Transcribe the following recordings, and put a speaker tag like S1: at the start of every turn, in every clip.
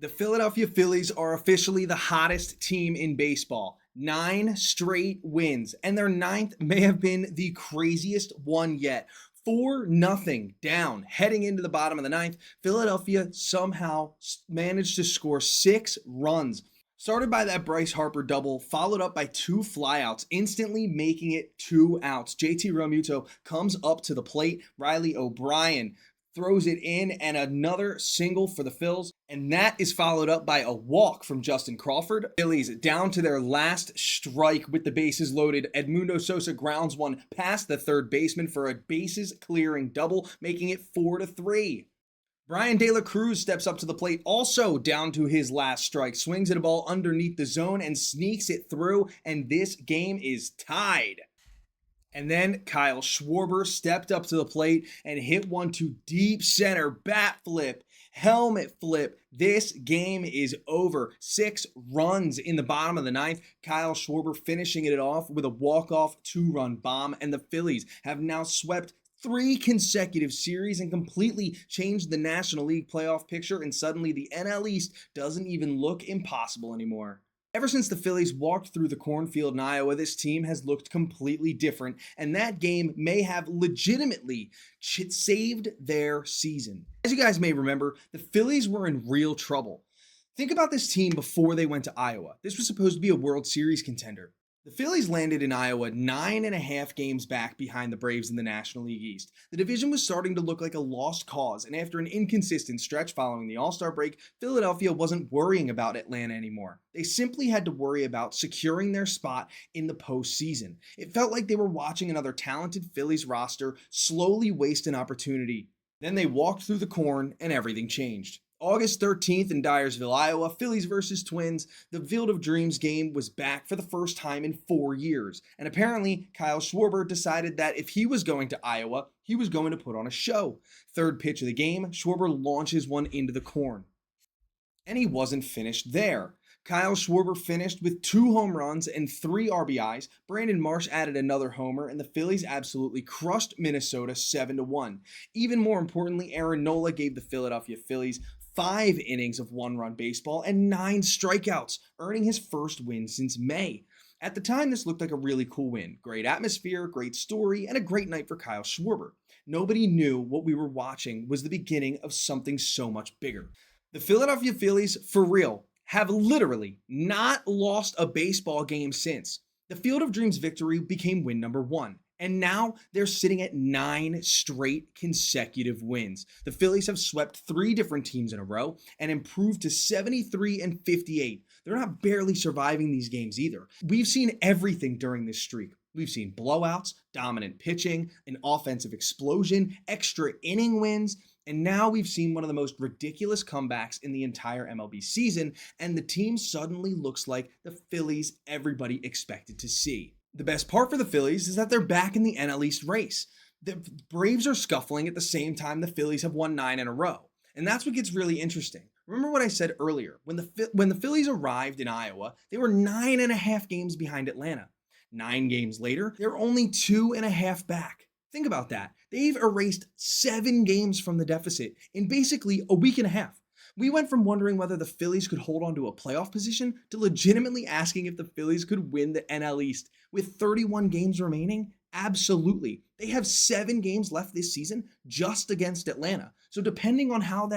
S1: The Philadelphia Phillies are officially the hottest team in baseball. 9 straight wins, and their ninth may have been the craziest one yet. 4-0 down, heading into the bottom of the ninth. Philadelphia somehow managed to score 6 runs. Started by that Bryce Harper double, followed up by 2 flyouts, instantly making it 2 outs. JT Realmuto comes up to the plate. Riley O'Brien throws it in, and another single for the Phils, and that is followed up by a walk from Justin Crawford. Phillies down to their last strike with the bases loaded. Edmundo Sosa grounds one past the third baseman for a bases clearing double, making it 4-3. Brian De La Cruz steps up to the plate, also down to his last strike, swings at a ball underneath the zone and sneaks it through, and this game is tied. And then Kyle Schwarber stepped up to the plate and hit one to deep center, bat flip, helmet flip. This game is over. 6 runs in the bottom of the ninth. Kyle Schwarber finishing it off with a walk-off 2-run bomb, and the Phillies have now swept 3 consecutive series and completely changed the National League playoff picture, and suddenly the NL East doesn't even look impossible anymore. Ever since the Phillies walked through the cornfield in Iowa, this team has looked completely different, and that game may have legitimately saved their season. As you guys may remember, the Phillies were in real trouble. Think about this team before they went to Iowa. This was supposed to be a World Series contender. The Phillies landed in Iowa 9.5 games back behind the Braves in the National League East. The division was starting to look like a lost cause, and after an inconsistent stretch following the All-Star break, Philadelphia wasn't worrying about Atlanta anymore. They simply had to worry about securing their spot in the postseason. It felt like they were watching another talented Phillies roster slowly waste an opportunity. Then they walked through the corn, and everything changed. August 13th in Dyersville, Iowa, Phillies versus Twins. The Field of Dreams game was back for the first time in 4 years. And apparently, Kyle Schwarber decided that if he was going to Iowa, he was going to put on a show. Third pitch of the game, Schwarber launches one into the corn. And he wasn't finished there. Kyle Schwarber finished with 2 home runs and 3 RBIs. Brandon Marsh added another homer, and the Phillies absolutely crushed Minnesota 7-1. Even more importantly, Aaron Nola gave the Philadelphia Phillies 5 innings of 1-run baseball and 9 strikeouts, earning his first win since May. At the time, this looked like a really cool win. Great atmosphere, great story, and a great night for Kyle Schwarber. Nobody knew what we were watching was the beginning of something so much bigger. The Philadelphia Phillies, for real, have literally not lost a baseball game since. The Field of Dreams victory became win number 1. And now they're sitting at 9 straight consecutive wins. The Phillies have swept 3 different teams in a row and improved to 73 and 58. They're not barely surviving these games either. We've seen everything during this streak. We've seen blowouts, dominant pitching, an offensive explosion, extra inning wins, and now we've seen one of the most ridiculous comebacks in the entire MLB season, and the team suddenly looks like the Phillies everybody expected to see. The best part for the Phillies is that they're back in the NL East race. The Braves are scuffling at the same time the Phillies have won 9 in a row. And that's what gets really interesting. Remember what I said earlier. When the Phillies arrived in Iowa, they were 9.5 games behind Atlanta. 9 games later, they're only 2.5 back. Think about that. They've erased 7 games from the deficit in basically a week and a half. We went from wondering whether the Phillies could hold on to a playoff position to legitimately asking if the Phillies could win the NL East. With 31 games remaining, absolutely. They have 7 games left this season just against Atlanta. So depending on how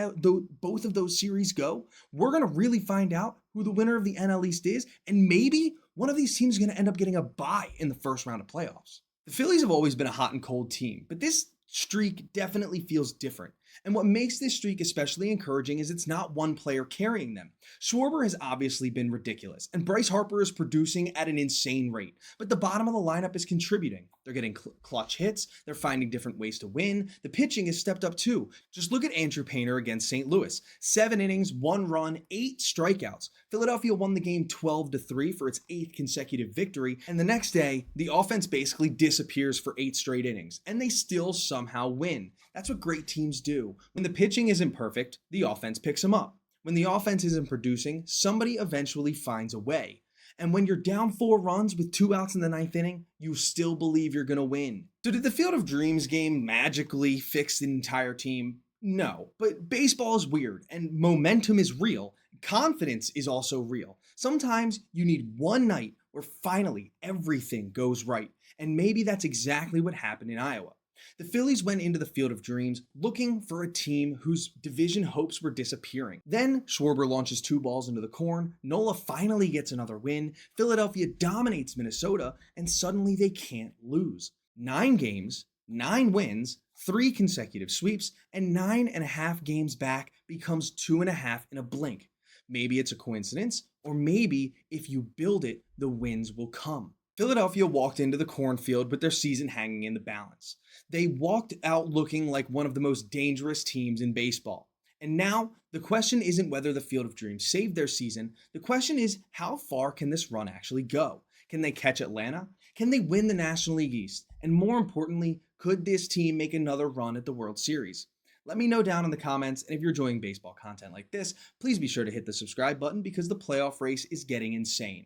S1: both of those series go, we're going to really find out who the winner of the NL East is, and maybe one of these teams is going to end up getting a bye in the first round of playoffs. The Phillies have always been a hot and cold team, but this streak definitely feels different. And what makes this streak especially encouraging is it's not one player carrying them. Schwarber has obviously been ridiculous, and Bryce Harper is producing at an insane rate, but the bottom of the lineup is contributing. They're getting clutch hits, they're finding different ways to win, the pitching has stepped up too. Just look at Andrew Painter against St. Louis. 7 innings, 1 run, 8 strikeouts. Philadelphia won the game 12-3 for its 8th consecutive victory, and the next day, the offense basically disappears for 8 straight innings, and they still somehow win. That's what great teams do. When the pitching isn't perfect, the offense picks them up. When the offense isn't producing, somebody eventually finds a way. And when you're down 4 runs with 2 outs in the 9th inning, you still believe you're going to win. So did the Field of Dreams game magically fix the entire team? No, but baseball is weird and momentum is real. confidence is also real. Sometimes you need one night where finally everything goes right, and maybe that's exactly what happened in Iowa. The Phillies went into the Field of Dreams looking for a team whose division hopes were disappearing. Then Schwarber launches 2 balls into the corn, Nola finally gets another win, Philadelphia dominates Minnesota, and suddenly they can't lose. 9 games, 9 wins, 3 consecutive sweeps, and 9.5 games back becomes 2.5 in a blink. Maybe it's a coincidence, or maybe if you build it, the wins will come. Philadelphia walked into the cornfield with their season hanging in the balance. They walked out looking like one of the most dangerous teams in baseball. And now, the question isn't whether the Field of Dreams saved their season. The question is, how far can this run actually go? Can they catch Atlanta? Can they win the National League East? And more importantly, could this team make another run at the World Series? Let me know down in the comments, and if you're enjoying baseball content like this, please be sure to hit the subscribe button because the playoff race is getting insane.